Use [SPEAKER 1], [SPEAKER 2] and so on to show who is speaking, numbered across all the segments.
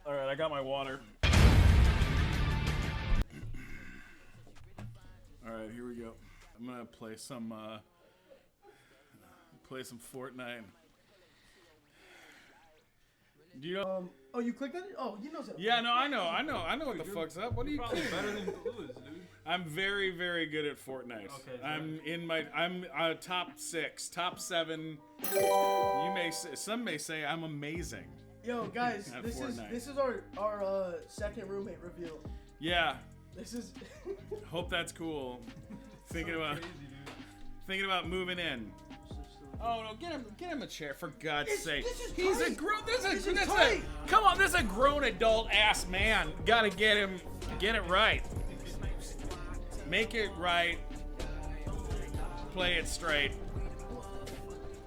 [SPEAKER 1] All right, I got my water. All right, here we go. I'm gonna play some Fortnite. Do you know?
[SPEAKER 2] Oh, you clicked on it? Oh, you know something.
[SPEAKER 1] Yeah, no, I know what the fuck's up. What are you?
[SPEAKER 3] Probably better than Blues, dude.
[SPEAKER 1] I'm very, very good at Fortnite.
[SPEAKER 3] Okay,
[SPEAKER 1] I'm top 6, top 7. You may say, some may say I'm amazing.
[SPEAKER 2] Yo, guys,
[SPEAKER 1] At
[SPEAKER 2] this
[SPEAKER 1] Fortnite.
[SPEAKER 2] is our second roommate reveal.
[SPEAKER 1] Yeah,
[SPEAKER 2] This is.
[SPEAKER 1] hope that's cool. Thinking about
[SPEAKER 3] Crazy, dude.
[SPEAKER 1] thinking about moving in. Oh no, get him a chair for God's sake.
[SPEAKER 2] This is
[SPEAKER 1] He's a
[SPEAKER 2] tight.
[SPEAKER 1] grown.
[SPEAKER 2] This is tight.
[SPEAKER 1] Come on, this is a grown adult ass man. Gotta get it right. Make it right. Play it straight.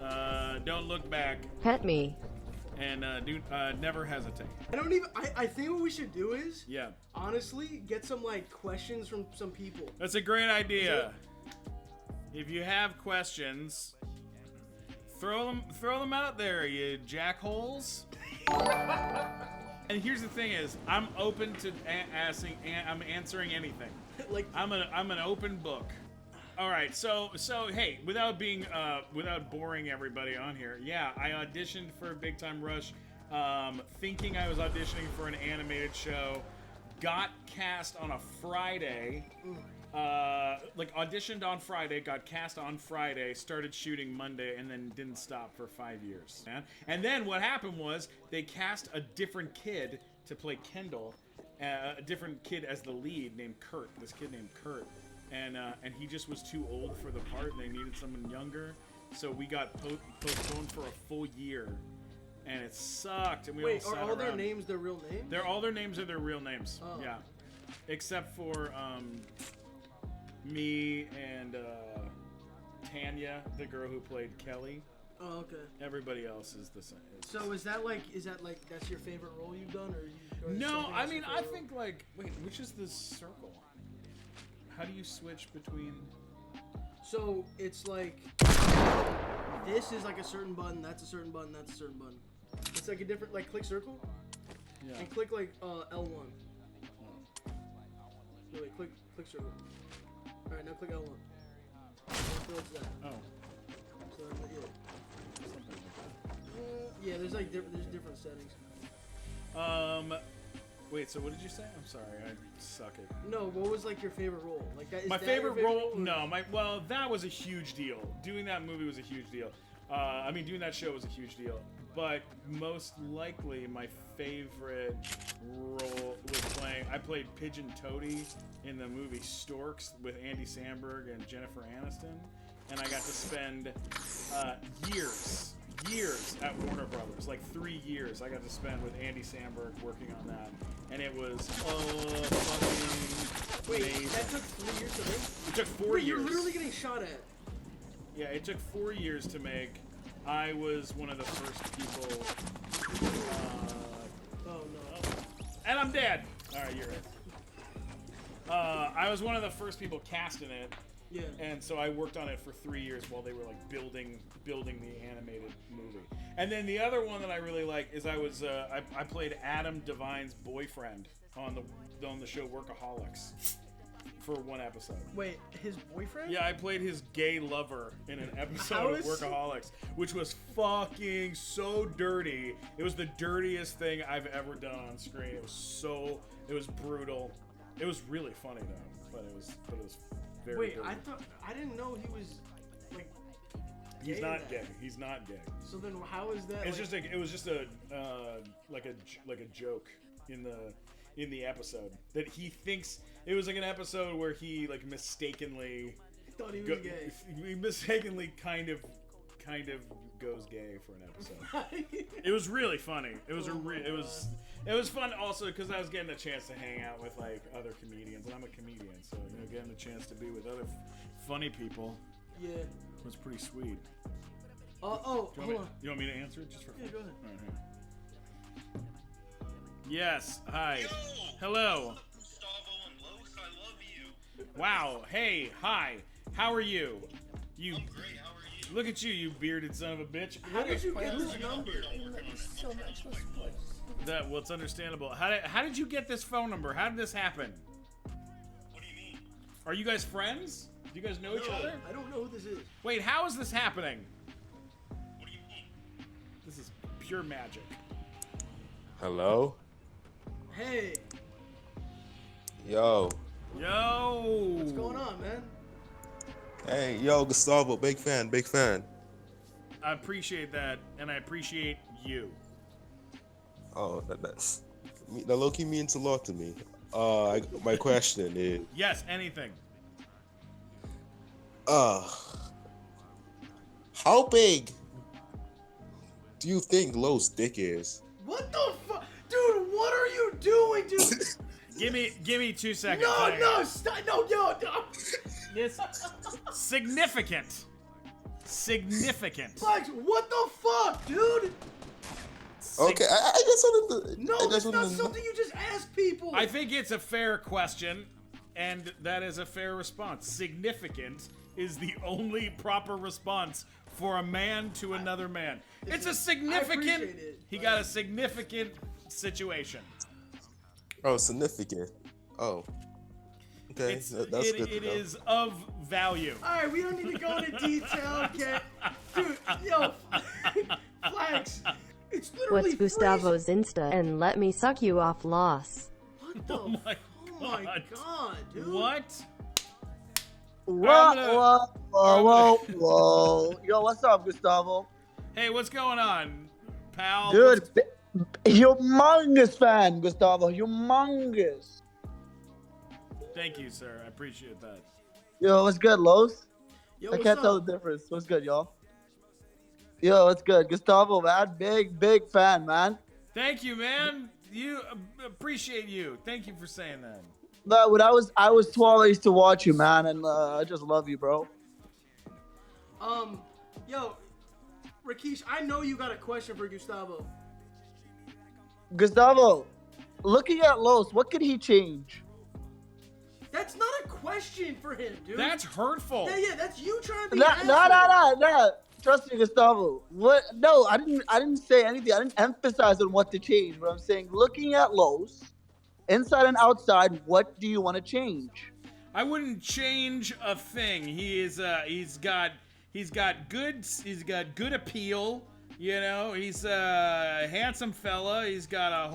[SPEAKER 1] Don't look back.
[SPEAKER 4] Pet me.
[SPEAKER 1] And never hesitate.
[SPEAKER 2] I think what we should do is,
[SPEAKER 1] Yeah,
[SPEAKER 2] honestly, get some like questions from some people.
[SPEAKER 1] that's a great idea. If you have questions, throw them out there, you jackholes. And here's the thing: is I'm open to I'm answering anything.
[SPEAKER 2] Like,
[SPEAKER 1] I'm an open book. All right, so hey, without boring everybody on here, yeah, I auditioned for Big Time Rush, thinking I was auditioning for an animated show, got cast on a Friday, auditioned on Friday, got cast on Friday, started shooting Monday, and then didn't stop for 5 years. Man. And then what happened was they cast a different kid to play Kendall, a different kid as the lead named Kurt. This kid named Kurt. And he just was too old for the part, and they needed someone younger. So we got postponed for a full year, and it sucked. And we
[SPEAKER 2] wait,
[SPEAKER 1] all
[SPEAKER 2] are
[SPEAKER 1] sat
[SPEAKER 2] all their
[SPEAKER 1] around.
[SPEAKER 2] names their real names?
[SPEAKER 1] All their names are their real names.
[SPEAKER 2] Oh.
[SPEAKER 1] Yeah, except for me and Tanya, the girl who played Kelly.
[SPEAKER 2] Oh, okay.
[SPEAKER 1] Everybody else is the same.
[SPEAKER 2] So is that like that's your favorite role you've done, or you?
[SPEAKER 1] No, I mean I think like wait, which is the circle? How do you switch between?
[SPEAKER 2] So it's like this is like a certain button, that's a certain button, that's a certain button. It's like a different, like click circle,
[SPEAKER 1] Yeah.
[SPEAKER 2] and click like L1. No, wait, click circle. All right, now click L1. So it's that.
[SPEAKER 1] Oh.
[SPEAKER 2] So yeah.
[SPEAKER 1] Something like
[SPEAKER 2] Yeah, there's like there's different settings.
[SPEAKER 1] that. Wait. So what did you say? I'm sorry. I suck at.
[SPEAKER 2] No, what was like your favorite role? Like that. Is
[SPEAKER 1] My
[SPEAKER 2] that
[SPEAKER 1] favorite
[SPEAKER 2] your
[SPEAKER 1] role?
[SPEAKER 2] or-
[SPEAKER 1] No, well, that was a huge deal. Doing that movie was a huge deal. I mean, doing that show was a huge deal. But most likely, my favorite role was I played Pigeon Toady in the movie Storks with Andy Samberg and Jennifer Aniston, and I got to spend years at Warner Brothers, like 3 years. I got to spend with Andy Samberg working on that, and it was fucking
[SPEAKER 2] Wait,
[SPEAKER 1] amazing.
[SPEAKER 2] that took 3 years to make.
[SPEAKER 1] It took 4
[SPEAKER 2] Wait,
[SPEAKER 1] years.
[SPEAKER 2] you're literally getting shot at.
[SPEAKER 1] Yeah, it took 4 years to make. I was one of the first people.
[SPEAKER 2] Oh no.
[SPEAKER 1] And I'm dead. All right, you're it. I was one of the first people cast in it,
[SPEAKER 2] Yeah.
[SPEAKER 1] and so I worked on it for 3 years while they were like building the animated movie. And then the other one that I really like is I played Adam Devine's boyfriend on the show Workaholics for one episode.
[SPEAKER 2] Wait, his boyfriend?
[SPEAKER 1] Yeah, I played his gay lover in an
[SPEAKER 2] How
[SPEAKER 1] episode of
[SPEAKER 2] is-
[SPEAKER 1] Workaholics, which was fucking so dirty. It was the dirtiest thing I've ever done on screen. It was brutal. It was really funny though, but it was very
[SPEAKER 2] Wait,
[SPEAKER 1] dirty.
[SPEAKER 2] I didn't know he was like.
[SPEAKER 1] He's
[SPEAKER 2] gay
[SPEAKER 1] not
[SPEAKER 2] in
[SPEAKER 1] gay.
[SPEAKER 2] that.
[SPEAKER 1] He's not gay.
[SPEAKER 2] So then, how is that?
[SPEAKER 1] It's
[SPEAKER 2] like,
[SPEAKER 1] it was just a joke in the episode that he thinks it was like an episode where he like mistakenly
[SPEAKER 2] thought he was gay.
[SPEAKER 1] he mistakenly kind of goes gay for an episode. It was really funny. It was it was fun also because I was getting a chance to hang out with like other comedians, and I'm a comedian, so getting a chance to be with other funny people
[SPEAKER 2] Yeah.
[SPEAKER 1] was pretty sweet.
[SPEAKER 2] Oh,
[SPEAKER 1] You
[SPEAKER 2] hold on.
[SPEAKER 1] want me to answer it just for fun?
[SPEAKER 2] Yeah, go ahead.
[SPEAKER 1] All right, here. Yes. Hi.
[SPEAKER 5] Yo!
[SPEAKER 1] Hello.
[SPEAKER 5] Gustavo and Los, I love you.
[SPEAKER 1] Wow. Hey. Hi. How are you? You.
[SPEAKER 5] I'm great, how are
[SPEAKER 1] Look at you, you bearded son of a bitch.
[SPEAKER 2] How did you get this number?
[SPEAKER 1] Well, it's understandable. How did you get this phone number? How did this happen?
[SPEAKER 4] What do you mean?
[SPEAKER 1] Are you guys friends? Do you guys know each other?
[SPEAKER 2] I don't know who this is.
[SPEAKER 1] Wait, how is this happening?
[SPEAKER 4] What do you mean?
[SPEAKER 1] This is pure magic.
[SPEAKER 5] Hello?
[SPEAKER 2] Hey,
[SPEAKER 5] Yo.
[SPEAKER 1] Yo!
[SPEAKER 2] what's going on, man?
[SPEAKER 5] Hey, yo, Gustavo, big fan, big fan.
[SPEAKER 1] I appreciate that, and I appreciate you.
[SPEAKER 5] Oh, that low-key means a lot to me. My question is,
[SPEAKER 1] Yes, anything.
[SPEAKER 5] how big do you think Lo's dick is?
[SPEAKER 2] What the fuck? Dude, what are you doing, dude?
[SPEAKER 1] Give me 2 seconds.
[SPEAKER 2] No,
[SPEAKER 1] Hang on.
[SPEAKER 2] no, stop, no, yo, no.
[SPEAKER 1] Yes. Significant. Significant.
[SPEAKER 2] Flex, what the fuck, dude?
[SPEAKER 5] Okay, I just wanted to.
[SPEAKER 2] No,
[SPEAKER 5] I
[SPEAKER 2] that's
[SPEAKER 5] just
[SPEAKER 2] not
[SPEAKER 5] wanted to-
[SPEAKER 2] something you just ask people.
[SPEAKER 1] I think it's a fair question, and that is a fair response. Significant is the only proper response for a man to another man. It's a significant.
[SPEAKER 2] I appreciate it,
[SPEAKER 1] He
[SPEAKER 2] but-
[SPEAKER 1] got a significant situation.
[SPEAKER 5] Oh, significant. Oh. Okay, that's good to
[SPEAKER 1] It
[SPEAKER 5] know.
[SPEAKER 1] is of value.
[SPEAKER 2] All right, we don't need to go into detail, okay? Dude, yo, Flex, it's literally
[SPEAKER 6] What's Gustavo's Insta and let me suck you off, Los.
[SPEAKER 2] What the?
[SPEAKER 1] Oh my
[SPEAKER 2] Oh my
[SPEAKER 1] God.
[SPEAKER 2] god, dude.
[SPEAKER 1] What?
[SPEAKER 7] Whoa,
[SPEAKER 1] gonna-
[SPEAKER 7] whoa, whoa, whoa. Yo, what's up, Gustavo?
[SPEAKER 1] Hey, what's going on, pal?
[SPEAKER 7] Dude, humongous fan, Gustavo. Humongous.
[SPEAKER 1] Thank you, sir. I appreciate that.
[SPEAKER 7] Yo, what's good, Los?
[SPEAKER 2] Yo,
[SPEAKER 7] I
[SPEAKER 2] what's
[SPEAKER 7] can't
[SPEAKER 2] up?
[SPEAKER 7] tell the difference. What's good, y'all? Yo, what's good? Gustavo, man. Big fan, man.
[SPEAKER 1] Thank you, man. You appreciate you. Thank you for saying that.
[SPEAKER 7] No, when I was 12, I used to watch you, man, and I just love you, bro.
[SPEAKER 2] Yo, Rakesh, I know you got a question for Gustavo.
[SPEAKER 7] Gustavo, looking at Los, what could he change?
[SPEAKER 2] That's not a question for him, dude.
[SPEAKER 1] That's hurtful.
[SPEAKER 2] yeah, that's you trying to be
[SPEAKER 7] No,
[SPEAKER 2] an
[SPEAKER 7] no,
[SPEAKER 2] asshole.
[SPEAKER 7] no, no. Trust me, Gustavo. What? No, I didn't say anything. I didn't emphasize on what to change. But I'm saying, looking at Los, inside and outside, what do you want to change?
[SPEAKER 1] I wouldn't change a thing. He's got good appeal. You know, he's a handsome fella. He's got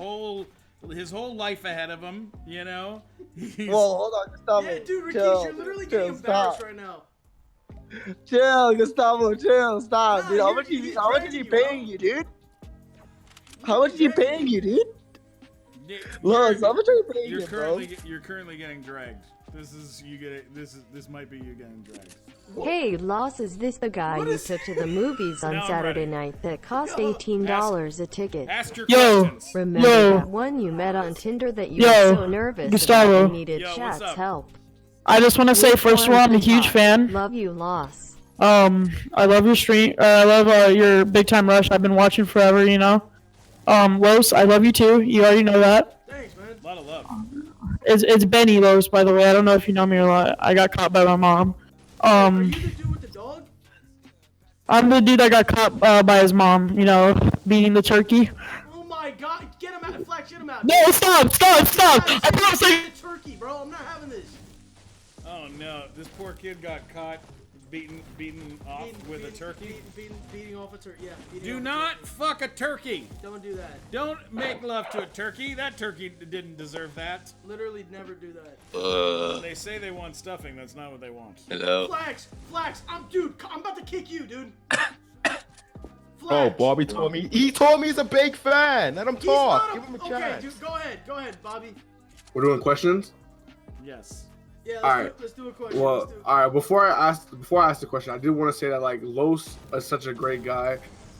[SPEAKER 1] his whole life ahead of him. You know.
[SPEAKER 7] Whoa, hold on, Gustavo.
[SPEAKER 2] Yeah, dude, Rakesh,
[SPEAKER 7] Chill,
[SPEAKER 2] you're literally
[SPEAKER 7] chill,
[SPEAKER 2] getting embarrassed
[SPEAKER 7] stop.
[SPEAKER 2] right now.
[SPEAKER 7] Chill, Gustavo, chill, stop,
[SPEAKER 2] Nah,
[SPEAKER 7] dude. How
[SPEAKER 2] you're-
[SPEAKER 7] much
[SPEAKER 2] he's
[SPEAKER 7] is he
[SPEAKER 2] dragging you,
[SPEAKER 7] paying you, dude? How much is he paying you, dude? Los, how much are you paying
[SPEAKER 1] You're
[SPEAKER 7] you, bro?
[SPEAKER 1] currently getting dragged. This might be you getting dragged.
[SPEAKER 6] Hey, Los, is this the guy
[SPEAKER 2] What
[SPEAKER 6] you
[SPEAKER 2] is-
[SPEAKER 6] took to the movies on
[SPEAKER 1] Now I'm
[SPEAKER 6] Saturday
[SPEAKER 1] ready.
[SPEAKER 6] night that cost
[SPEAKER 2] Yo,
[SPEAKER 6] $18 a ticket?
[SPEAKER 1] Ask your
[SPEAKER 8] Yo.
[SPEAKER 1] questions.
[SPEAKER 6] Remember
[SPEAKER 8] Yo.
[SPEAKER 6] that one you met on Tinder that you
[SPEAKER 8] Yo,
[SPEAKER 6] were so nervous
[SPEAKER 8] Gustavo.
[SPEAKER 6] about and needed
[SPEAKER 1] Yo, what's
[SPEAKER 6] chat's
[SPEAKER 1] up?
[SPEAKER 6] help?
[SPEAKER 8] I just want to say,
[SPEAKER 6] Which
[SPEAKER 8] first of all,
[SPEAKER 6] one
[SPEAKER 8] I'm a
[SPEAKER 6] to
[SPEAKER 8] huge
[SPEAKER 6] talk?
[SPEAKER 8] fan.
[SPEAKER 6] Love you, Los.
[SPEAKER 8] I love your stream. I love your Big Time Rush. I've been watching forever, you know. Los, I love you too. You already know that.
[SPEAKER 2] Thanks, man.
[SPEAKER 1] A lot of love.
[SPEAKER 8] It's Benny Los, by the way. I don't know if you know me or not. I got caught by my mom.
[SPEAKER 2] Are you the dude with the dog?
[SPEAKER 8] I'm the dude that got caught by his mom. You know, beating the turkey.
[SPEAKER 2] Oh my god, get him out, Flex, get him out.
[SPEAKER 8] No, stop! I promise I.
[SPEAKER 2] The turkey, bro, I'm not having this.
[SPEAKER 1] Oh no, this poor kid got caught beaten off with a turkey.
[SPEAKER 2] Beating off a turkey, yeah. beating
[SPEAKER 1] Do
[SPEAKER 2] off a
[SPEAKER 1] not
[SPEAKER 2] turkey.
[SPEAKER 1] fuck a turkey.
[SPEAKER 2] Don't do that.
[SPEAKER 1] Don't make love to a turkey. That turkey didn't deserve that.
[SPEAKER 2] Literally never do that.
[SPEAKER 1] They say they want stuffing. That's not what they want.
[SPEAKER 5] Hello.
[SPEAKER 2] Flex, I'm about to kick you, dude.
[SPEAKER 9] Oh,
[SPEAKER 2] Flex.
[SPEAKER 9] Bobby told me. He told me he's a big fan. Let him
[SPEAKER 2] He's
[SPEAKER 9] talk.
[SPEAKER 2] not
[SPEAKER 9] Give him a
[SPEAKER 2] okay,
[SPEAKER 9] chance.
[SPEAKER 2] dude, go ahead, Bobby.
[SPEAKER 10] We're doing questions.
[SPEAKER 1] Yes.
[SPEAKER 2] Yeah,
[SPEAKER 10] Alright.
[SPEAKER 2] let's do a question.
[SPEAKER 10] Well,
[SPEAKER 2] let's do
[SPEAKER 10] all right. Before I ask the question, I did want to say that like Los is such a great guy.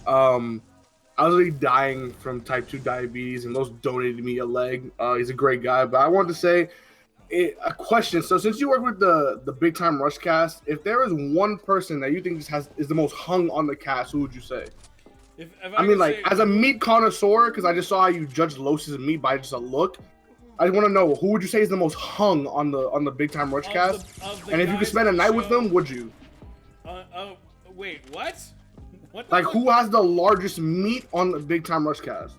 [SPEAKER 10] I was really dying from type 2 diabetes, and Los donated me a leg. He's a great guy. But I wanted to say a question. So since you work with the Big Time Rush cast, if there is one person that you think is the most hung on the cast, who would you say?
[SPEAKER 1] If
[SPEAKER 10] I mean, like as a meat connoisseur, because I just saw how you judge Los's meat by just a look. I want to know, who would you say is the most hung on the Big Time Rush cast? And if you could spend a night with them, would you?
[SPEAKER 1] Wait, what? What? The
[SPEAKER 10] Like,
[SPEAKER 1] fuck?
[SPEAKER 10] who has the largest meat on the Big Time Rush cast?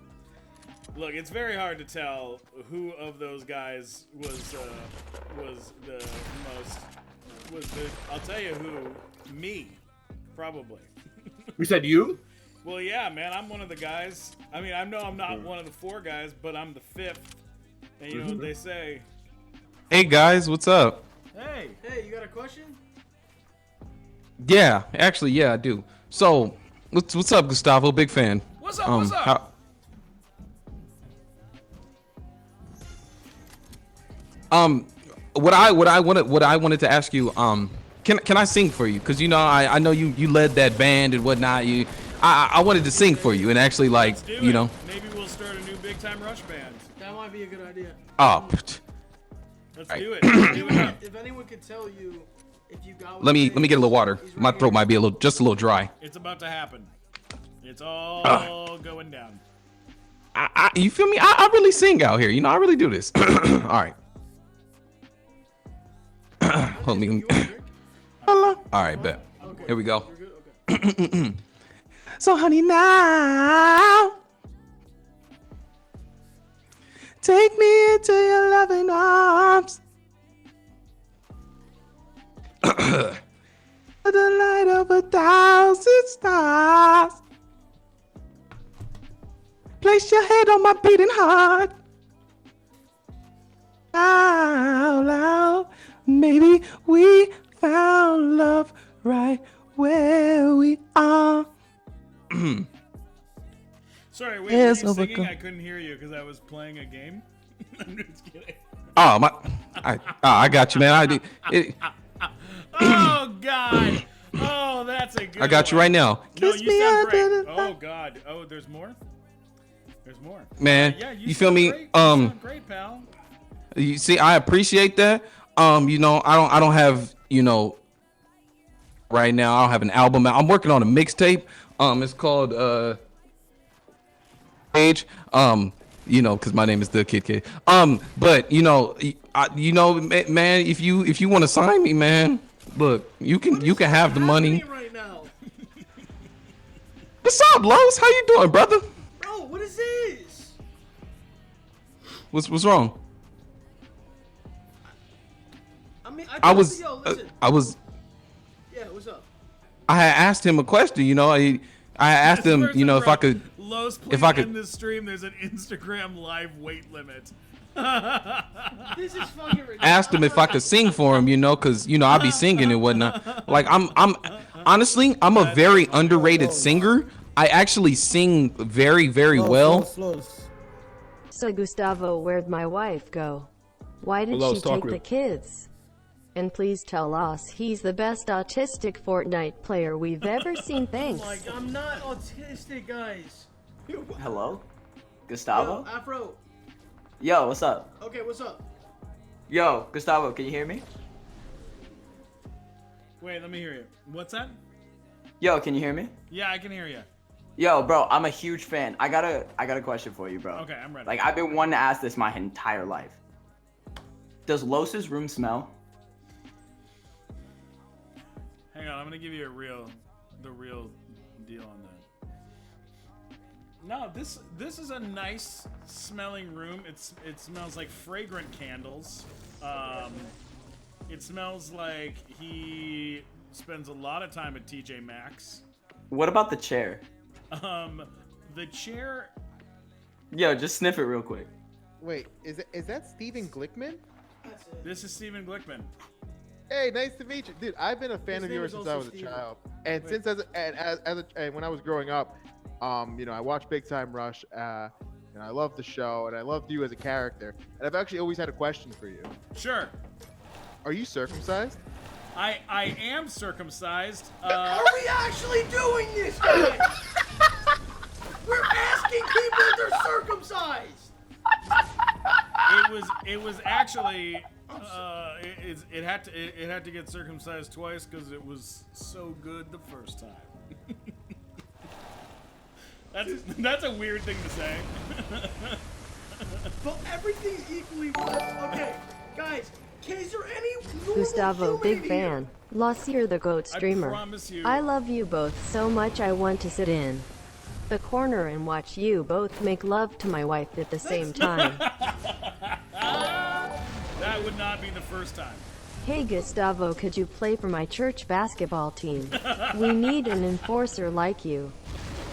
[SPEAKER 1] Look, it's very hard to tell who of those guys was the most. I'll tell you who. Me, probably.
[SPEAKER 10] We said you?
[SPEAKER 1] Well, yeah, man, I'm one of the guys. I mean, I know I'm not one of the 4 guys, but I'm the 5th. And you know what they say.
[SPEAKER 11] Hey guys, what's up?
[SPEAKER 1] Hey.
[SPEAKER 2] Hey, you got a question?
[SPEAKER 11] Yeah, actually, yeah, I do. So, what's up, Gustavo? Big fan.
[SPEAKER 1] What's up? What's up?
[SPEAKER 11] What I wanted to ask you, can I sing for you? Cause you know I know you led that band and whatnot. I wanted to sing for you and actually like
[SPEAKER 1] Let's do
[SPEAKER 11] you
[SPEAKER 1] it.
[SPEAKER 11] know.
[SPEAKER 1] Maybe we'll start a new Big Time Rush band.
[SPEAKER 2] That might be a good idea.
[SPEAKER 11] Oh,
[SPEAKER 1] Let's
[SPEAKER 11] Right.
[SPEAKER 1] do it. Let's do it up.
[SPEAKER 2] If anyone could tell you if you got.
[SPEAKER 11] let me get a little water. My throat might be just a little dry.
[SPEAKER 1] It's about to happen. It's all going down.
[SPEAKER 11] You feel me? I really sing out here. You know, I really do this. All right. Hold me. Hello. All right, bet.
[SPEAKER 2] Okay.
[SPEAKER 11] Here we go.
[SPEAKER 2] You're good? Okay.
[SPEAKER 11] So, honey, now take me into your loving arms. The light of 1,000 stars. Place your head on my beating heart. Out loud, maybe we found love right where we are.
[SPEAKER 1] Sorry, wait,
[SPEAKER 11] Yes,
[SPEAKER 1] were you singing?
[SPEAKER 11] overcome.
[SPEAKER 1] I couldn't hear you because I was playing a game. I'm just kidding.
[SPEAKER 11] Oh my! I got you, man.
[SPEAKER 1] Oh God! Oh, that's a good.
[SPEAKER 11] I got you
[SPEAKER 1] one.
[SPEAKER 11] right now.
[SPEAKER 1] No,
[SPEAKER 11] Kiss
[SPEAKER 1] you
[SPEAKER 11] me
[SPEAKER 1] sound
[SPEAKER 11] under
[SPEAKER 1] great.
[SPEAKER 11] the-
[SPEAKER 1] Oh God! Oh, there's more. There's more.
[SPEAKER 11] Man,
[SPEAKER 1] Yeah,
[SPEAKER 11] you feel
[SPEAKER 1] sound
[SPEAKER 11] me?
[SPEAKER 1] Great. You sound great, pal.
[SPEAKER 11] You see, I appreciate that. You know, I don't have, you know, right now I don't have an album out. I'm working on a mixtape. It's called Age. You know, because my name is the Kid. But you know, man, if you want to sign me, man, look, you can have the money.
[SPEAKER 2] Right now,
[SPEAKER 11] What's up, Los? How you doing, brother?
[SPEAKER 2] bro. What is this?
[SPEAKER 11] What's wrong?
[SPEAKER 2] I mean,
[SPEAKER 11] I was
[SPEAKER 2] Yo, listen. Yeah, what's up?
[SPEAKER 11] I had asked him a question. You know, I asked him, you know, if I could.
[SPEAKER 1] Los, please
[SPEAKER 11] if I could-
[SPEAKER 1] end this stream. There's an Instagram live weight limit.
[SPEAKER 2] This is fucking ridiculous.
[SPEAKER 11] Asked him if I could sing for him, you know, because you know I be singing and whatnot. Like I'm honestly, I'm a very underrated singer. I actually sing very, very well.
[SPEAKER 6] So Gustavo, where'd my wife go? Why did
[SPEAKER 9] Hello,
[SPEAKER 6] she
[SPEAKER 9] talk
[SPEAKER 6] take
[SPEAKER 9] real.
[SPEAKER 6] the kids? And please tell us he's the best autistic Fortnite player we've ever seen. Thanks.
[SPEAKER 2] Like, I'm not autistic, guys.
[SPEAKER 12] Hello?
[SPEAKER 2] Yo,
[SPEAKER 12] Gustavo?
[SPEAKER 2] Afro.
[SPEAKER 12] Yo, what's up?
[SPEAKER 2] Okay, what's up?
[SPEAKER 12] Yo, Gustavo, can you hear me?
[SPEAKER 1] Wait, let me hear you. What's that?
[SPEAKER 12] Yo, can you hear me?
[SPEAKER 1] Yeah, I can hear you.
[SPEAKER 12] Yo, bro, I'm a huge fan. I got a question for you, bro.
[SPEAKER 1] Okay, I'm ready.
[SPEAKER 12] Like, I've been wanting to ask this my entire life. Does Los's room smell?
[SPEAKER 1] Hang on, I'm gonna give you the real deal on that. No, this is a nice smelling room. It smells like fragrant candles. It smells like he spends a lot of time at TJ Maxx.
[SPEAKER 12] What about the chair?
[SPEAKER 1] The chair.
[SPEAKER 12] Yo, just sniff it real quick.
[SPEAKER 9] Wait, is that Steven Glickman?
[SPEAKER 1] This is Steven Glickman.
[SPEAKER 9] Hey, nice to meet you, dude. I've been a fan
[SPEAKER 2] His
[SPEAKER 9] of
[SPEAKER 2] name
[SPEAKER 9] yours
[SPEAKER 2] is
[SPEAKER 9] since I
[SPEAKER 2] also
[SPEAKER 9] was a
[SPEAKER 2] Steven.
[SPEAKER 9] child, and since and when I was growing up, you know, I watched Big Time Rush, and I loved the show, and I loved you as a character. And I've actually always had a question for you.
[SPEAKER 1] Sure.
[SPEAKER 9] Are you circumcised?
[SPEAKER 1] I am circumcised.
[SPEAKER 2] Are we actually doing this, guys? We're asking people if they're circumcised.
[SPEAKER 1] It was actually it had to get circumcised twice because it was so good the first time. That's a weird thing to say.
[SPEAKER 2] But everything's equally worth. Okay, guys, Is there any normal
[SPEAKER 6] Gustavo,
[SPEAKER 2] human
[SPEAKER 6] big
[SPEAKER 2] in here?
[SPEAKER 6] fan. Loss, you're the GOAT streamer.
[SPEAKER 1] promise you.
[SPEAKER 6] I love you both so much I want to sit in the corner and watch you both make love to my wife at the same time.
[SPEAKER 1] That would not be the first time.
[SPEAKER 6] Hey Gustavo, could you play for my church basketball team? We need an enforcer like you.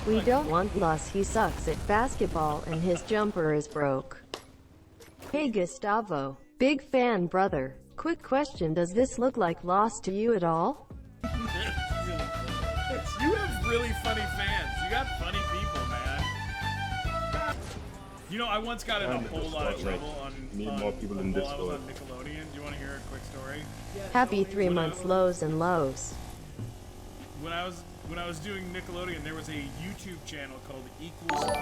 [SPEAKER 6] We don't want Loss, he sucks at basketball and his jumper is broke. Hey Gustavo, big fan brother. Quick question, does this look like Loss to you at all?
[SPEAKER 1] You have really funny fans. You got funny people, man. You know, I once got in a whole lot of trouble on
[SPEAKER 5] more people in
[SPEAKER 1] while I was
[SPEAKER 5] Discord.
[SPEAKER 1] on Nickelodeon. Do you want to hear a quick story?
[SPEAKER 6] Happy 3 months lows and lows.
[SPEAKER 1] When I was doing Nickelodeon, there was a YouTube channel called Equals 3.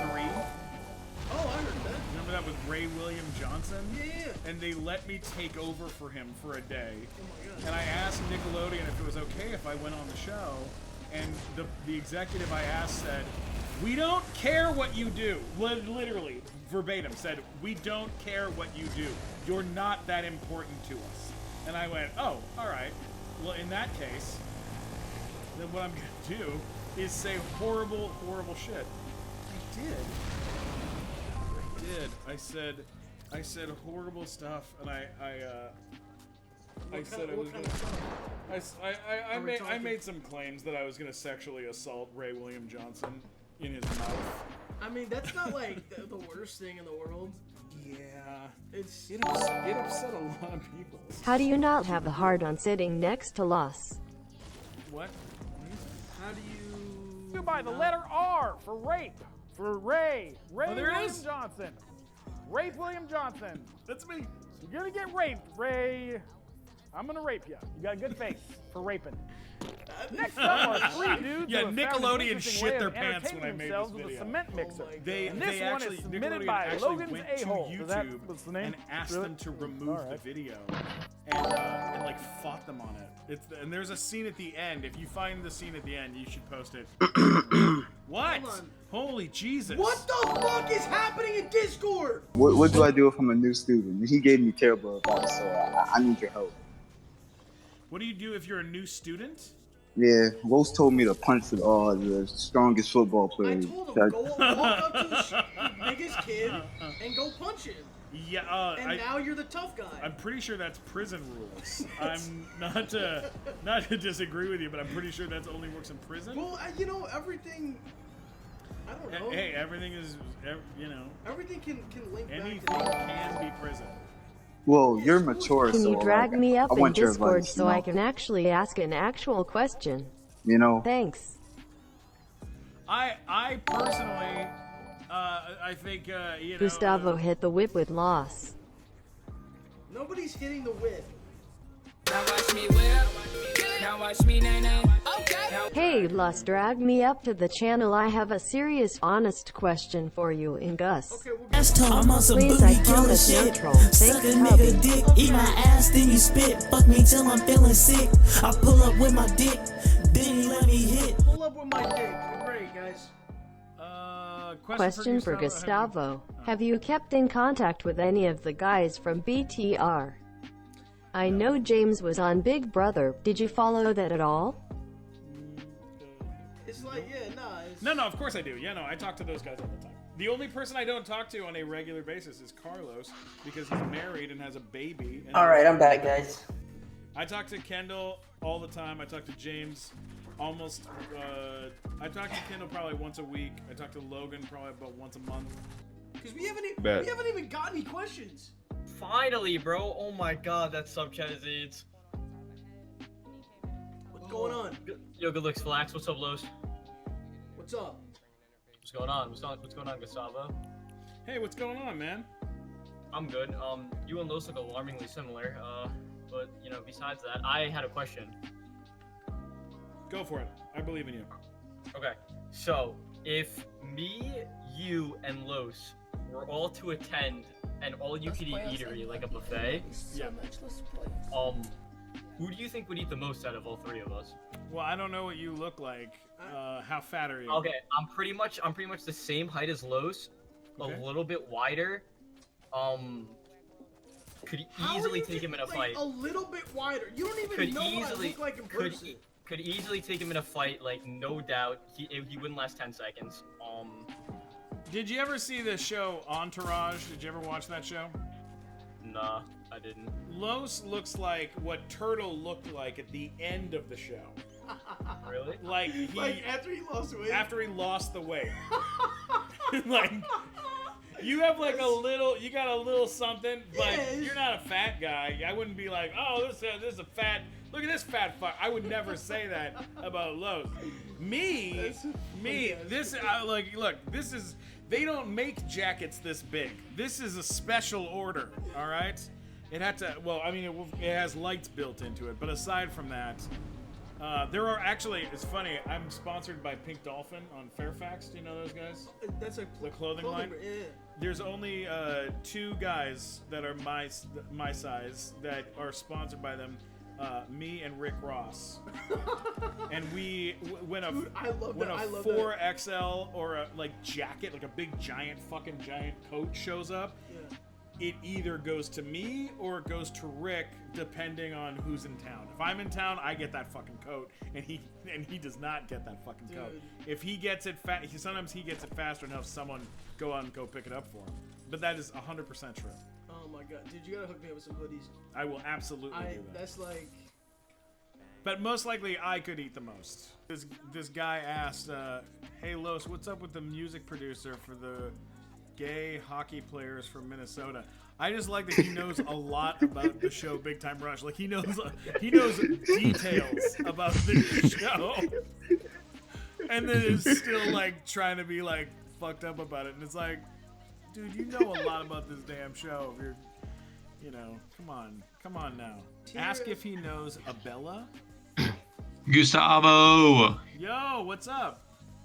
[SPEAKER 2] Oh, I heard that.
[SPEAKER 1] Remember that with Ray William Johnson?
[SPEAKER 2] Yeah.
[SPEAKER 1] And they let me take over for him for a day.
[SPEAKER 2] Oh my god.
[SPEAKER 1] And I asked Nickelodeon if it was okay if I went on the show. And the executive I asked said, "We don't care what you do." Literally, verbatim said, "We don't care what you do. You're not that important to us." And I went, "Oh, all right. Well, in that case, then what I'm gonna do is say horrible, horrible shit." I did. I said horrible stuff, and I said I was gonna. I made some claims that I was gonna sexually assault Ray William Johnson in his mouth.
[SPEAKER 2] I mean, that's not like the worst thing in the world.
[SPEAKER 1] Yeah,
[SPEAKER 2] it
[SPEAKER 1] upset a lot of people.
[SPEAKER 6] How do you not have the heart on sitting next to Loss?
[SPEAKER 1] What?
[SPEAKER 2] How do you?
[SPEAKER 13] Do by the letter R for rape. For Ray. Ray
[SPEAKER 1] Oh, there it
[SPEAKER 13] William
[SPEAKER 1] is.
[SPEAKER 13] Johnson. Rape William Johnson.
[SPEAKER 1] That's me.
[SPEAKER 13] You're gonna get raped, Ray. I'm gonna rape you. You got a good face for raping. Next up are three dudes
[SPEAKER 1] Yeah,
[SPEAKER 13] who have found an
[SPEAKER 1] Nickelodeon
[SPEAKER 13] interesting
[SPEAKER 1] shit
[SPEAKER 13] way
[SPEAKER 1] their
[SPEAKER 13] of
[SPEAKER 1] pants when I
[SPEAKER 13] entertaining
[SPEAKER 1] made
[SPEAKER 13] themselves
[SPEAKER 1] this
[SPEAKER 13] with a
[SPEAKER 1] video.
[SPEAKER 13] cement mixer.
[SPEAKER 1] They
[SPEAKER 13] and this one
[SPEAKER 1] actually
[SPEAKER 13] is submitted
[SPEAKER 1] Nickelodeon
[SPEAKER 13] by
[SPEAKER 1] actually
[SPEAKER 13] Logan's
[SPEAKER 1] went
[SPEAKER 13] A-hole.
[SPEAKER 1] to
[SPEAKER 13] Is that
[SPEAKER 1] YouTube
[SPEAKER 13] what's the name?
[SPEAKER 1] and asked
[SPEAKER 13] Really?
[SPEAKER 1] them to remove
[SPEAKER 13] All right.
[SPEAKER 1] the video and like fought them on it. And there's a scene at the end. If you find the scene at the end, you should post it. What?
[SPEAKER 2] Hold on.
[SPEAKER 1] Holy Jesus!
[SPEAKER 2] What the fuck is happening in Discord?
[SPEAKER 7] What do I do if I'm a new student? He gave me terrible advice, so I need your help.
[SPEAKER 1] What do you do if you're a new student?
[SPEAKER 7] Yeah, Los told me to punch the strongest football player.
[SPEAKER 2] I told him go walk up to the biggest kid and go punch him.
[SPEAKER 1] Yeah,
[SPEAKER 2] And now you're the tough guy.
[SPEAKER 1] I'm pretty sure that's prison rules. I'm not to disagree with you, but I'm pretty sure that only works in prison.
[SPEAKER 2] Well, you know, everything. I don't know.
[SPEAKER 1] Hey, everything is, you know,
[SPEAKER 2] Everything can link
[SPEAKER 1] anything
[SPEAKER 2] back to
[SPEAKER 1] can be prison.
[SPEAKER 7] Well, you're mature,
[SPEAKER 6] Can
[SPEAKER 7] so
[SPEAKER 6] you drag
[SPEAKER 7] like,
[SPEAKER 6] me up
[SPEAKER 7] I
[SPEAKER 6] in
[SPEAKER 7] want your
[SPEAKER 6] Discord
[SPEAKER 7] advice,
[SPEAKER 6] so
[SPEAKER 7] you know?
[SPEAKER 6] I can actually ask an actual question?
[SPEAKER 7] You know.
[SPEAKER 6] Thanks.
[SPEAKER 1] I personally, I think, you know.
[SPEAKER 6] Gustavo hit the whip with Loss.
[SPEAKER 2] Nobody's hitting the whip.
[SPEAKER 14] Now watch me whip. Now watch me nay nay. Okay.
[SPEAKER 6] Hey Loss, drag me up to the channel. I have a serious, honest question for you and Gus.
[SPEAKER 14] I'm on some
[SPEAKER 6] Please, I
[SPEAKER 14] booty killer
[SPEAKER 6] promise no
[SPEAKER 14] shit.
[SPEAKER 6] troll.
[SPEAKER 14] Suck a
[SPEAKER 6] Thanks,
[SPEAKER 14] nigga
[SPEAKER 6] hubby.
[SPEAKER 14] dick, eat my ass, then you spit. Fuck me till I'm feeling sick. I pull up with my dick, then he let me hit.
[SPEAKER 2] Pull up with my dick. Great, guys.
[SPEAKER 6] Question for Gustavo. Have you kept in contact with any of the guys from BTR? I know James was on Big Brother. Did you follow that at all?
[SPEAKER 2] It's like, yeah, nah. It's...
[SPEAKER 1] No, of course I do. Yeah, no, I talk to those guys all the time. The only person I don't talk to on a regular basis is Carlos because he's married and has a baby.
[SPEAKER 15] All right, I'm back, guys.
[SPEAKER 1] I talk to Kendall all the time. I talk to James almost. I talk to Kendall probably once a week. I talk to Logan probably about once a month.
[SPEAKER 2] Because we haven't
[SPEAKER 5] Bet.
[SPEAKER 2] even got any questions.
[SPEAKER 16] Finally, bro. Oh my god, that sub chat is AIDS.
[SPEAKER 2] What's going on?
[SPEAKER 16] Yo, good looks, Flax. What's up, Los?
[SPEAKER 2] What's up?
[SPEAKER 16] What's going on? What's going on, Gustavo?
[SPEAKER 1] Hey, what's going on, man?
[SPEAKER 16] I'm good. You and Los look alarmingly similar. But you know, besides that, I had a question.
[SPEAKER 1] Go for it. I believe in you.
[SPEAKER 16] Okay, so if me, you, and Los were all to attend an all-you-can-eat eatery like a buffet,
[SPEAKER 1] Yeah.
[SPEAKER 16] who do you think would eat the most out of all three of us?
[SPEAKER 1] Well, I don't know what you look like. How fat are you?
[SPEAKER 16] Okay, I'm pretty much the same height as Los,
[SPEAKER 1] Okay.
[SPEAKER 16] a little bit wider. could
[SPEAKER 2] How
[SPEAKER 16] easily
[SPEAKER 2] are you
[SPEAKER 16] take him in a
[SPEAKER 2] like,
[SPEAKER 16] fight.
[SPEAKER 2] A little bit wider. You don't even
[SPEAKER 16] Could
[SPEAKER 2] know
[SPEAKER 16] easily
[SPEAKER 2] what I look like in person.
[SPEAKER 16] could easily take him in a fight, like no doubt. He wouldn't last 10 seconds.
[SPEAKER 1] Did you ever see the show Entourage? Did you ever watch that show?
[SPEAKER 16] Nah, I didn't.
[SPEAKER 1] Los looks like what Turtle looked like at the end of the show.
[SPEAKER 16] Really?
[SPEAKER 1] Like
[SPEAKER 2] after he lost weight.
[SPEAKER 1] After he lost the weight. Like you have like you got a little something, but you're not a fat guy. I wouldn't be like, oh, this is a fat. Look at this fat fuck. I would never say that about Los. This is. They don't make jackets this big. This is a special order. All right. It had to. Well, I mean, it has lights built into it. But aside from that, there are actually. It's funny. I'm sponsored by Pink Dolphin on Fairfax. Do you know those guys?
[SPEAKER 2] That's a
[SPEAKER 1] the clothing line.
[SPEAKER 2] Yeah.
[SPEAKER 1] There's only 2 guys that are my size that are sponsored by them. Me and Rick Ross. And when a 4XL or a jacket, like a big giant coat shows up, it either goes to me or it goes to Rick, depending on who's in town. If I'm in town, I get that fucking coat, and he does not get that fucking coat. If he gets it sometimes he gets it faster and have someone go out and go pick it up for him. But that is 100% true.
[SPEAKER 2] Oh my god, dude, you gotta hook me up with some hoodies.
[SPEAKER 1] I will absolutely do that.
[SPEAKER 2] That's like.
[SPEAKER 1] But most likely, I could eat the most. This guy asked, "Hey Los, what's up with the music producer for the gay hockey players from Minnesota?" I just like that he knows a lot about the show Big Time Rush. Like he knows details about the show, and then is still like trying to be like fucked up about it. And it's like, dude, you know a lot about this damn show. If you're, come on now. Ask if he knows Abella.
[SPEAKER 15] Gustavo.
[SPEAKER 1] Yo, what's up?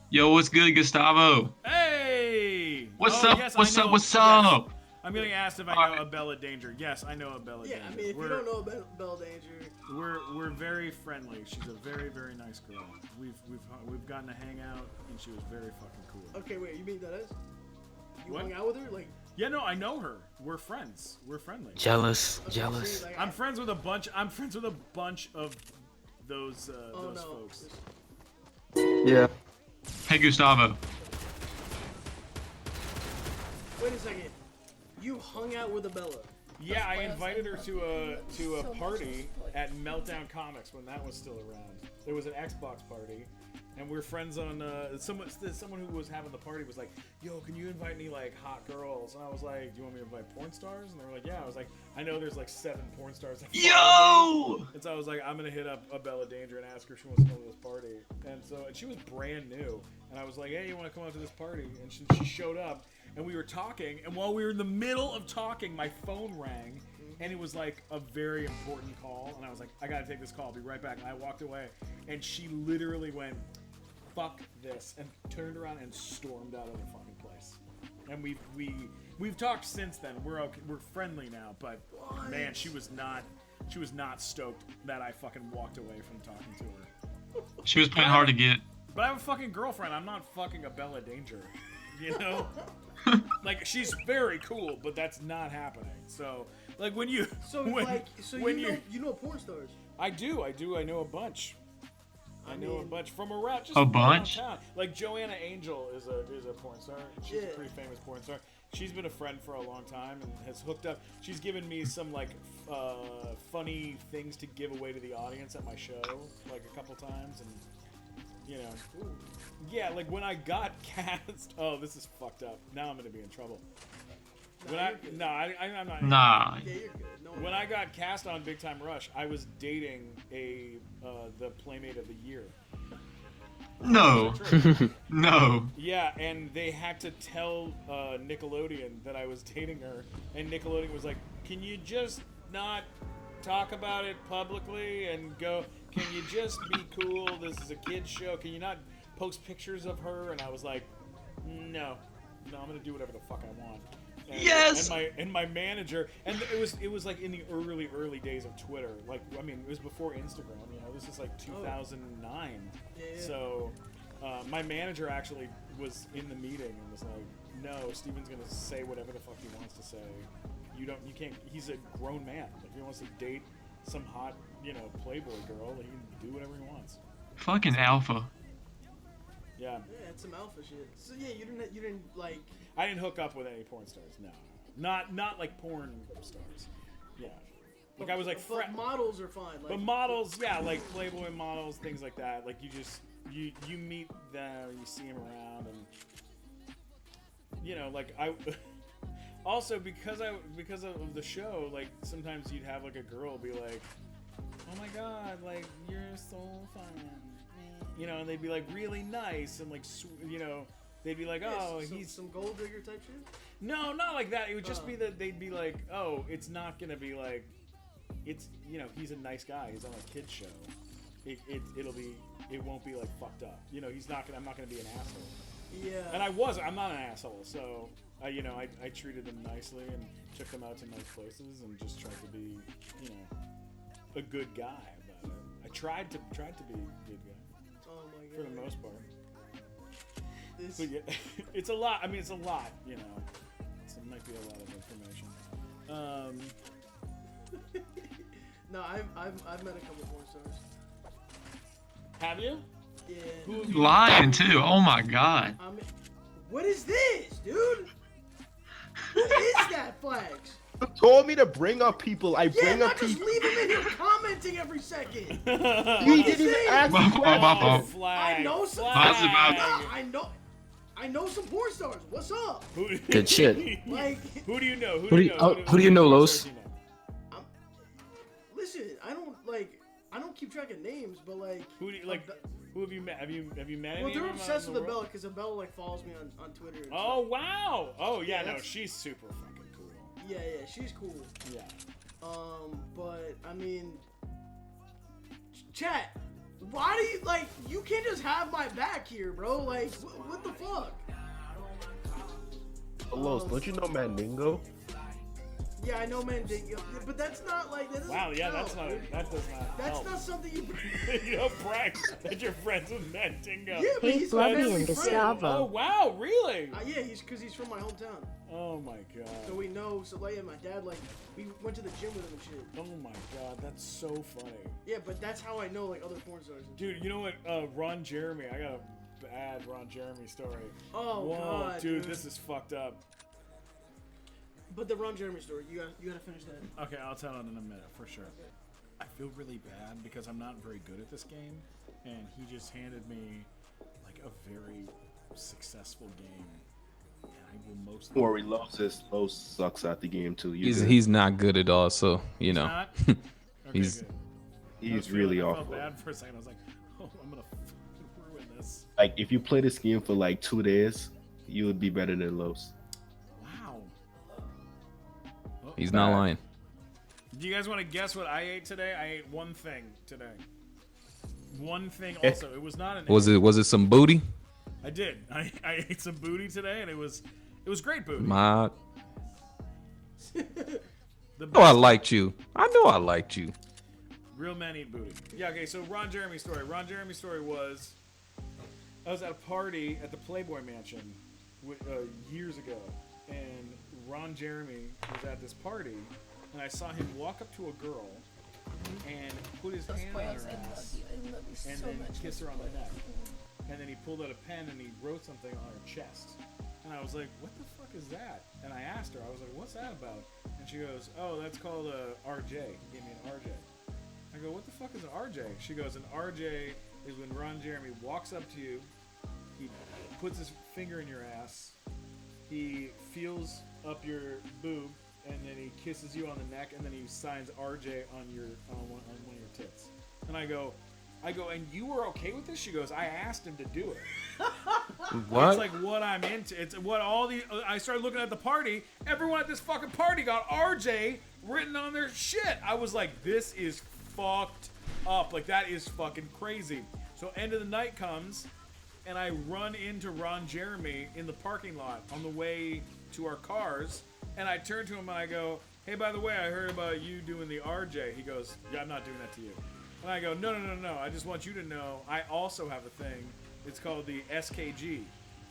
[SPEAKER 15] Yo, what's good, Gustavo?
[SPEAKER 1] Hey.
[SPEAKER 15] What's
[SPEAKER 1] Oh,
[SPEAKER 15] up?
[SPEAKER 1] yes,
[SPEAKER 15] What's
[SPEAKER 1] I
[SPEAKER 15] up?
[SPEAKER 1] know.
[SPEAKER 15] What's
[SPEAKER 1] Yes.
[SPEAKER 15] up?
[SPEAKER 1] I'm getting asked if I know Abella Danger. Yes, I know Abella Danger.
[SPEAKER 2] I mean, if you don't know about Belle Danger,
[SPEAKER 1] we're very friendly. She's a very, very nice girl. We've gotten to hang out, and she was very fucking cool.
[SPEAKER 2] okay, wait, you mean that is? You
[SPEAKER 1] What?
[SPEAKER 2] hung out with her, like?
[SPEAKER 1] Yeah, no, I know her. We're friends. We're friendly.
[SPEAKER 15] Jealous.
[SPEAKER 1] I'm friends with a bunch. Of those folks.
[SPEAKER 15] Yeah. Hey, Gustavo.
[SPEAKER 2] Wait a second. You hung out with Abella.
[SPEAKER 1] Yeah, I invited her to a party at Meltdown Comics when that was still around. There was an Xbox party, and we're friends on. Someone who was having the party was like, "Yo, can you invite me like hot girls?" And I was like, "Do you want me to invite porn stars?" And they were like, "Yeah." I was like, "I know there's like 7 porn stars." That follow me." And so I was like, "I'm gonna hit up Abella Danger and ask her if she wants to come to this party." And she was brand new, and I was like, "Hey, you want to come out to this party?" And she showed up. And we were talking, and while we were in the middle of talking, my phone rang, and it was like a very important call, and I was like, I gotta take this call, I'll be right back. And I walked away, and she literally went, "Fuck this," and turned around and stormed out of the fucking place. And we've talked since then. We're okay, we're friendly now, but man, she was not stoked that I fucking walked away from talking to her.
[SPEAKER 15] She was playing hard to get.
[SPEAKER 1] But I have a fucking girlfriend. I'm not fucking Abella Danger, you know. Like, she's very cool, but that's not happening. So, like, when you
[SPEAKER 2] you know porn stars.
[SPEAKER 1] I do. I know a bunch. I know a bunch from around. Just
[SPEAKER 15] A
[SPEAKER 1] from
[SPEAKER 15] bunch?
[SPEAKER 1] around town. Like Joanna Angel is a porn star. She's a pretty famous porn star. She's been a friend for a long time and has hooked up. She's given me some like funny things to give away to the audience at my show, like a couple times, and you know. Yeah, like when I got cast. Oh, this is fucked up. Now I'm gonna be in trouble. I'm not.
[SPEAKER 15] Nah.
[SPEAKER 2] Yeah, you're good. No
[SPEAKER 1] When I got cast on Big Time Rush, I was dating the Playmate of the Year.
[SPEAKER 15] No. No.
[SPEAKER 1] Yeah, and they had to tell Nickelodeon that I was dating her, and Nickelodeon was like, "Can you just not talk about it publicly and go? Can you just be cool? This is a kids show. Can you not post pictures of her?" And I was like, "No, I'm gonna do whatever the fuck I want." And,
[SPEAKER 15] yes.
[SPEAKER 1] And my manager, and it was like in the early days of Twitter. Like, I mean, it was before Instagram. You know, this is like 2009.
[SPEAKER 2] Yeah.
[SPEAKER 1] So my manager actually was in the meeting and was like, "No, Steven's gonna say whatever the fuck he wants to say. you can't. He's a grown man. Like, if he wants to date some hot, Playboy girl, he can do whatever he wants.
[SPEAKER 15] Fucking alpha.
[SPEAKER 1] Yeah.
[SPEAKER 2] Yeah, it's some alpha shit. So yeah, you didn't like.
[SPEAKER 1] I didn't hook up with any porn stars. No, not like porn stars. Yeah. Like I was like.
[SPEAKER 2] But models are fine. Like,
[SPEAKER 1] but models, yeah, like Playboy models, things like that. Like you meet them, you see them around, and like I. Also, because of the show, like sometimes you'd have like a girl be like, "Oh my god, like you're so fun," and they'd be like really nice and like, they'd be like, "Oh, he's
[SPEAKER 2] some gold digger type shit."
[SPEAKER 1] No, not like that. It would just be that they'd be like, "Oh, it's not gonna be like, it's he's a nice guy. He's on a kids show. It won't be like fucked up. I'm not gonna be an asshole."
[SPEAKER 2] Yeah.
[SPEAKER 1] And I'm not an asshole, so. I treated them nicely and took them out to nice places and just tried to be, a good guy about it. I tried to be a good guy.
[SPEAKER 2] Oh my god.
[SPEAKER 1] For the most part. But yeah, it's a lot. I mean, it's a lot, So it might be a lot of information.
[SPEAKER 2] No, I've met a couple porn stars.
[SPEAKER 1] Have you?
[SPEAKER 2] Yeah.
[SPEAKER 15] Lying too. Oh my god.
[SPEAKER 2] What is this, dude? Who is that, Flags?
[SPEAKER 5] You told me to bring up people. I bring up
[SPEAKER 2] just
[SPEAKER 5] people.
[SPEAKER 2] leave him in here commenting every second.
[SPEAKER 5] You didn't even ask me questions.
[SPEAKER 2] I know some. I know some porn stars. What's up?
[SPEAKER 17] Good shit.
[SPEAKER 2] Like,
[SPEAKER 1] who do you know?
[SPEAKER 17] Who do you know, Los?
[SPEAKER 2] Listen, I don't keep track of names, but like.
[SPEAKER 1] Who have you met? Have you met any?
[SPEAKER 2] Well, they're
[SPEAKER 1] of them
[SPEAKER 2] obsessed
[SPEAKER 1] in
[SPEAKER 2] with
[SPEAKER 1] the
[SPEAKER 2] Abella
[SPEAKER 1] world?
[SPEAKER 2] because Abella like follows me on Twitter. And
[SPEAKER 1] Oh
[SPEAKER 2] stuff.
[SPEAKER 1] wow! Oh yeah, no,
[SPEAKER 2] that's-
[SPEAKER 1] she's super fucking cool.
[SPEAKER 2] Yeah, she's cool.
[SPEAKER 1] Yeah.
[SPEAKER 2] But I mean, chat. Why do you you can't just have my back here, bro? Like, what the fuck?
[SPEAKER 5] Los, don't you know Mandingo?
[SPEAKER 2] Yeah, I know Mandingo, but that's not like that.
[SPEAKER 1] Wow, yeah,
[SPEAKER 2] count,
[SPEAKER 1] that's not.
[SPEAKER 2] dude.
[SPEAKER 1] That does not.
[SPEAKER 2] That's
[SPEAKER 1] help.
[SPEAKER 2] not something you.
[SPEAKER 1] You don't brag that you're friends with Mandingo.
[SPEAKER 2] Yeah, but
[SPEAKER 6] Hey,
[SPEAKER 2] he's
[SPEAKER 6] Fluffy
[SPEAKER 2] my
[SPEAKER 6] and
[SPEAKER 2] family
[SPEAKER 6] Gustavo.
[SPEAKER 2] friend.
[SPEAKER 1] Oh wow, really?
[SPEAKER 2] Yeah, because he's from my hometown.
[SPEAKER 1] Oh my god.
[SPEAKER 2] So we know. So like, my dad we went to the gym with him and shit.
[SPEAKER 1] Oh my god, that's so funny.
[SPEAKER 2] Yeah, but that's how I know like other porn stars. And
[SPEAKER 1] Dude, you know what? Ron Jeremy. I got a bad Ron Jeremy story.
[SPEAKER 2] Oh
[SPEAKER 1] Whoa,
[SPEAKER 2] god,
[SPEAKER 1] dude, this is fucked up.
[SPEAKER 2] But the Ron Jeremy story, you gotta finish that.
[SPEAKER 1] Okay, I'll tell it in a minute for sure. I feel really bad because I'm not very good at this game, and he just handed me like a very successessful game, and I will most.
[SPEAKER 5] Don't worry, Los sucks at the game too.
[SPEAKER 11] He's not good at all, so
[SPEAKER 1] Not? Okay,
[SPEAKER 11] he's
[SPEAKER 1] good.
[SPEAKER 5] He's really
[SPEAKER 1] I
[SPEAKER 5] awful.
[SPEAKER 1] felt bad for a second. I was like, oh, I'm gonna fucking ruin this.
[SPEAKER 5] Like if you play this game for like 2 days, you would be better than Los.
[SPEAKER 1] Wow.
[SPEAKER 11] he's not lying.
[SPEAKER 1] Do you guys want to guess what I ate today? I ate one thing today. One thing also. It was not an
[SPEAKER 11] Was it some booty?
[SPEAKER 1] I did. I ate some booty today, and it was great booty.
[SPEAKER 11] My.
[SPEAKER 1] The
[SPEAKER 11] Oh, I liked you. I know I liked you.
[SPEAKER 1] Real men eat booty. Yeah, okay, so Ron Jeremy's story. Ron Jeremy's story was, I was at a party at the Playboy Mansion years ago, and Ron Jeremy was at this party, and I saw him walk up to a girl and put his hand on her ass and then kiss her on the neck. And then he pulled out a pen and he wrote something on her chest. And I was like, what the fuck is that? And I asked her, I was like, what's that about? And she goes, oh, that's called a RJ. He gave me an RJ. I go, what the fuck is an RJ? She goes, an RJ is when Ron Jeremy walks up to you, he puts his finger in your ass, he feels up your boob, and then he kisses you on the neck, and then he signs RJ on one of your tits. And I go, and you were okay with this? She goes, I asked him to do it.
[SPEAKER 11] What?
[SPEAKER 1] It's like what I'm into. It's what all the. I started looking at the party. Everyone at this fucking party got RJ written on their shit. I was like, this is fucked up. Like, that is fucking crazy. So end of the night comes, and I run into Ron Jeremy in the parking lot on the way to our cars, and I turn to him and I go, hey, by the way, I heard about you doing the RJ. He goes, yeah, I'm not doing that to you. And I go, no. I just want you to know I also have a thing. It's called the SKG.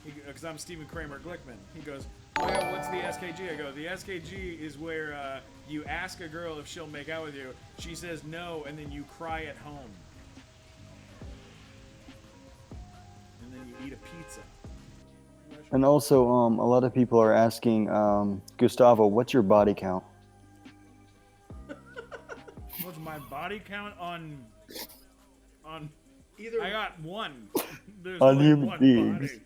[SPEAKER 1] because I'm Stephen Kramer Glickman. He goes, oh yeah, what's the SKG? I go, the SKG is where you ask a girl if she'll make out with you. She says no, and then you cry at home. And then you eat a pizza.
[SPEAKER 18] And also, a lot of people are asking, Gustavo, what's your body count?
[SPEAKER 1] What's my body count on?
[SPEAKER 2] Either
[SPEAKER 1] I got one. There's
[SPEAKER 18] On
[SPEAKER 1] only
[SPEAKER 18] human
[SPEAKER 1] one
[SPEAKER 18] beings.
[SPEAKER 1] body.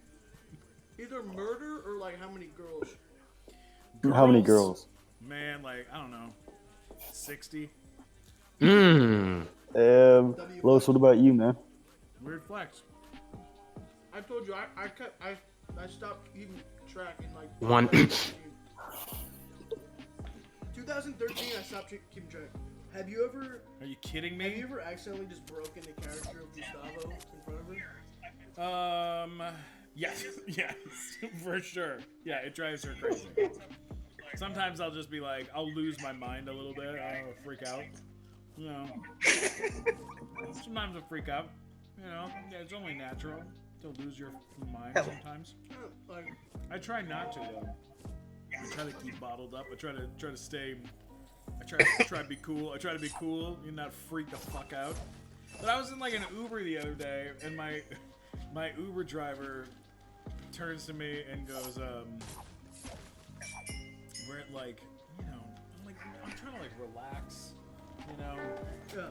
[SPEAKER 2] either murder or like how many girls?
[SPEAKER 18] How many girls?
[SPEAKER 1] Man, like I don't know, 60.
[SPEAKER 18] Los, what about you, man?
[SPEAKER 1] Weird flex.
[SPEAKER 2] I told you I stopped keeping track in like
[SPEAKER 17] One.
[SPEAKER 2] 2013. I stopped keeping track. Have you ever?
[SPEAKER 1] Are you kidding me?
[SPEAKER 2] Have you ever accidentally just broken the character of Gustavo in front of her?
[SPEAKER 1] Yes, yes, for sure. Yeah, it drives her crazy. Sometimes I'll just be like, I'll lose my mind a little bit. I'll freak out. You know. Sometimes I freak out. You know, yeah, it's only natural to lose your mind sometimes. I try not to though. I try to keep bottled up. I try to stay. I try to be cool. I try to be cool and not freak the fuck out. But I was in like an Uber the other day, and my Uber driver turns to me and goes, we're at like, you know, I'm trying to like relax, you know. Yeah.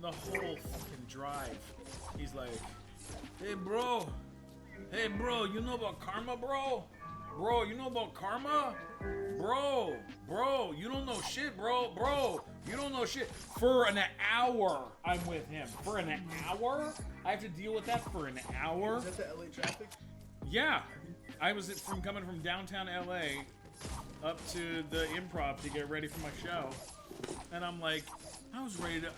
[SPEAKER 1] The whole fucking drive, he's like, hey bro, you know about karma, bro? Bro, you know about karma? Bro, you don't know shit, bro, you don't know shit. For an hour, I'm with him. For an hour? I have to deal with that for an hour?
[SPEAKER 2] Is that the LA traffic?
[SPEAKER 1] Yeah. I was coming from downtown LA up to the Improv to get ready for my show. And I'm like, I was ready to,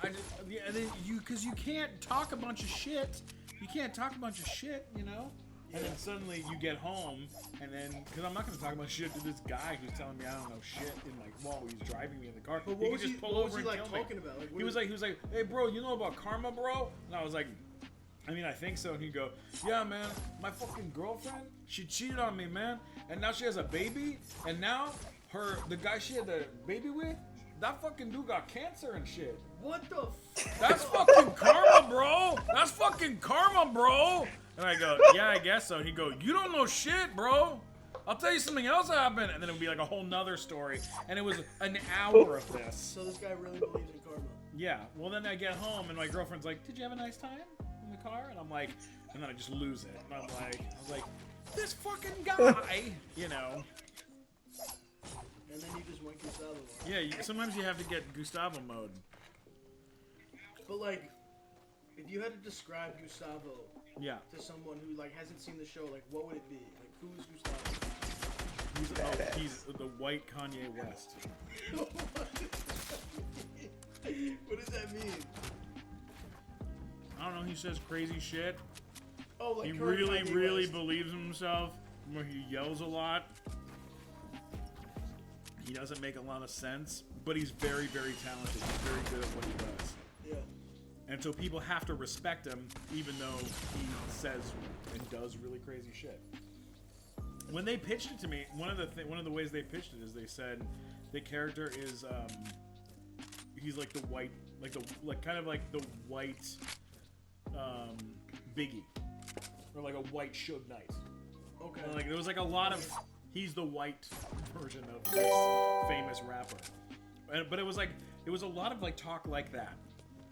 [SPEAKER 1] because you can't talk a bunch of shit. You can't talk a bunch of shit, you know? And then suddenly you get home, and then, because I'm not going to talk about shit to this guy who's telling me I don't know shit while he's driving me in the car.
[SPEAKER 2] But
[SPEAKER 1] He could just pull over and
[SPEAKER 2] like
[SPEAKER 1] kill me.
[SPEAKER 2] talking about? Like,
[SPEAKER 1] He was like, hey bro, you know about karma, bro? And I was like, I mean, I think so. And he'd go, yeah, man, my fucking girlfriend, she cheated on me, man. And now she has a baby, and now the guy she had the baby with, that fucking dude got cancer and shit.
[SPEAKER 2] What the
[SPEAKER 1] That's fucking karma, bro. That's fucking karma, bro. And I go, yeah, I guess so. He'd go, you don't know shit, bro. I'll tell you something else happened. And then it would be like a whole nother story. And it was an hour of this.
[SPEAKER 2] So this guy really believes in karma.
[SPEAKER 1] Yeah. Well, then I get home and my girlfriend's like, did you have a nice time in the car? And I'm like, and then I just lose it. And I was like, this fucking guy, you know.
[SPEAKER 2] And then you just went Gustavo.
[SPEAKER 1] Yeah, sometimes you have to get Gustavo mode.
[SPEAKER 2] But like, if you had to describe Gustavo
[SPEAKER 1] to
[SPEAKER 2] someone who like hasn't seen the show, like what would it be? Like who's Gustavo?
[SPEAKER 1] He's the white Kanye West.
[SPEAKER 2] What does that mean?
[SPEAKER 1] I don't know. He says crazy shit.
[SPEAKER 2] Oh, like
[SPEAKER 1] he
[SPEAKER 2] current
[SPEAKER 1] really,
[SPEAKER 2] Kanye
[SPEAKER 1] really
[SPEAKER 2] West.
[SPEAKER 1] believes in himself. Where he yells a lot. He doesn't make a lot of sense, but he's very, very talented. He's very good at what he does.
[SPEAKER 2] Yeah.
[SPEAKER 1] And so people have to respect him, even though he says and does really crazy shit. When they pitched it to me, one of the ways they pitched it is they said the character is he's like the white, kind of like the white Biggie, or like a white Suge Knight.
[SPEAKER 2] Okay.
[SPEAKER 1] Like there was like a lot of he's the white version of this famous rapper, but it was a lot of like talk like that.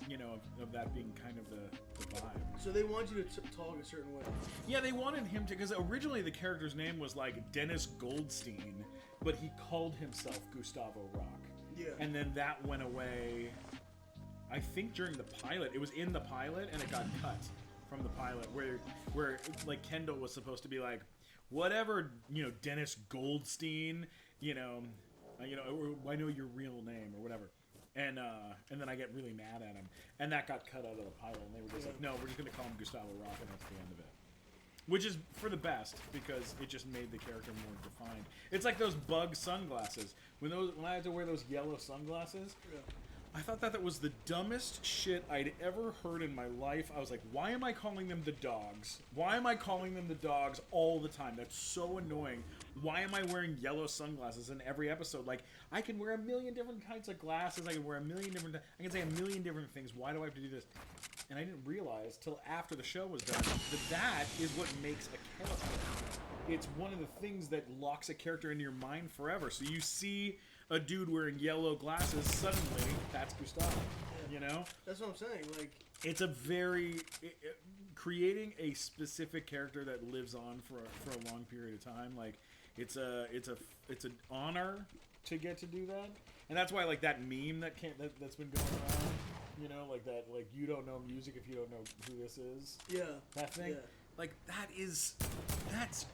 [SPEAKER 1] You know, of that being kind of the vibe.
[SPEAKER 2] So they want you to talk a certain way.
[SPEAKER 1] Yeah, they wanted him to, because originally the character's name was like Dennis Goldstein, but he called himself Gustavo Rock.
[SPEAKER 2] Yeah.
[SPEAKER 1] And then that went away, I think during the pilot. It was in the pilot, and it got cut from the pilot, where like Kendall was supposed to be like, whatever, you know, Dennis Goldstein, you know, or I know your real name, or whatever. And then I get really mad at him. And that got cut out of the pilot. And they were just like, no, we're just going to call him Gustavo Rock, and that's the end of it. Which is for the best, because it just made the character more defined. It's like those bug sunglasses. When I had to wear those yellow sunglasses, I thought that was the dumbest shit I'd ever heard in my life. I was like, why am I calling them the dogs? Why am I calling them the dogs all the time? That's so annoying. Why am I wearing yellow sunglasses in every episode? Like, I can wear a million different kinds of glasses. I can wear a million different... I can say a million different things. Why do I have to do this? And I didn't realize till after the show was done that is what makes a character. It's one of the things that locks a character into your mind forever. So you see a dude wearing yellow glasses, suddenly that's Gustavo. You know?
[SPEAKER 2] That's what I'm saying. Like,
[SPEAKER 1] it's a very creating a specific character that lives on for a long period of time. Like, it's an honor to get to do that, and that's why like that meme that's been going around. You know, like that, like you don't know music if you don't know who this is.
[SPEAKER 2] Yeah.
[SPEAKER 1] That thing. Yeah. Like that's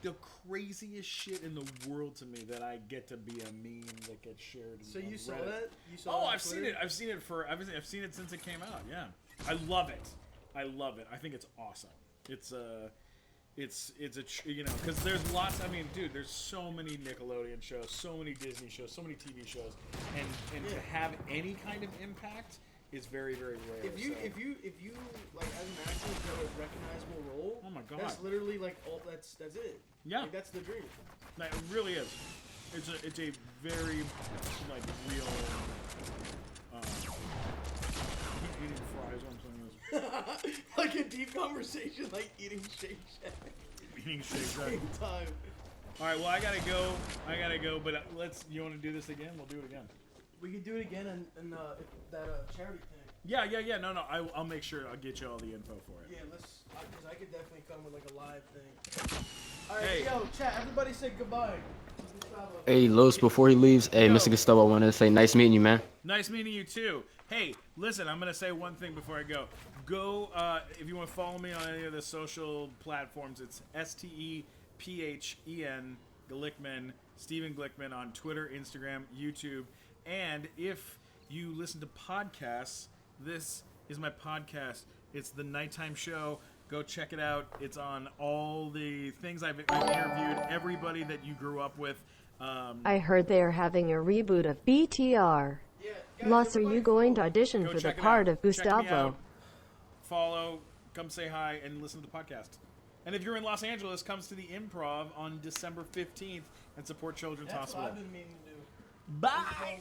[SPEAKER 1] the craziest shit in the world to me that I get to be a meme that gets shared.
[SPEAKER 2] So you saw
[SPEAKER 1] Reddit.
[SPEAKER 2] that? You saw?
[SPEAKER 1] Oh, I've seen it. I've seen it since it came out. Yeah, I love it. I think it's awesome. It's a you know, because there's lots. I mean, dude, there's so many Nickelodeon shows, so many Disney shows, so many TV shows, and to have any kind of impact is very, very rare.
[SPEAKER 2] If you like as an actor get a recognizable role,
[SPEAKER 1] oh my god,
[SPEAKER 2] that's literally like all. That's it.
[SPEAKER 1] Yeah,
[SPEAKER 2] like, that's the dream.
[SPEAKER 1] It really is. It's a very like real. Eating fries on something.
[SPEAKER 2] Like a deep conversation, like eating Shake Shack.
[SPEAKER 1] Eating Shake Shack.
[SPEAKER 2] Same time.
[SPEAKER 1] All right, well I gotta go. But you want to do this again? We'll do it again.
[SPEAKER 2] We could do it again in that charity thing.
[SPEAKER 1] Yeah. No. I'll make sure I'll get you all the info for it.
[SPEAKER 2] Yeah, let's. Because I could definitely come with like a live thing. All right, yo, chat. Everybody say goodbye.
[SPEAKER 17] Hey, Los, before he leaves, hey, Mr. Gustavo, I want to say nice meeting you, man.
[SPEAKER 1] Nice meeting you too. Hey, listen, I'm gonna say one thing before I go. Go if you want to follow me on any of the social platforms. It's STEPHEN Glickman, Steven Glickman on Twitter, Instagram, YouTube, and if you listen to podcasts, this is my podcast. It's the Nighttime Show. Go check it out. It's on all the things I've interviewed everybody that you grew up with.
[SPEAKER 6] I heard they are having a reboot of BTR. Los, are you going to audition for the part of Gustavo?
[SPEAKER 1] Follow, come say hi, and listen to the podcast. And if you're in Los Angeles, come to the Improv on December 15th and support Children's Hospital.
[SPEAKER 2] That's what I've been meaning to do.
[SPEAKER 1] Bye!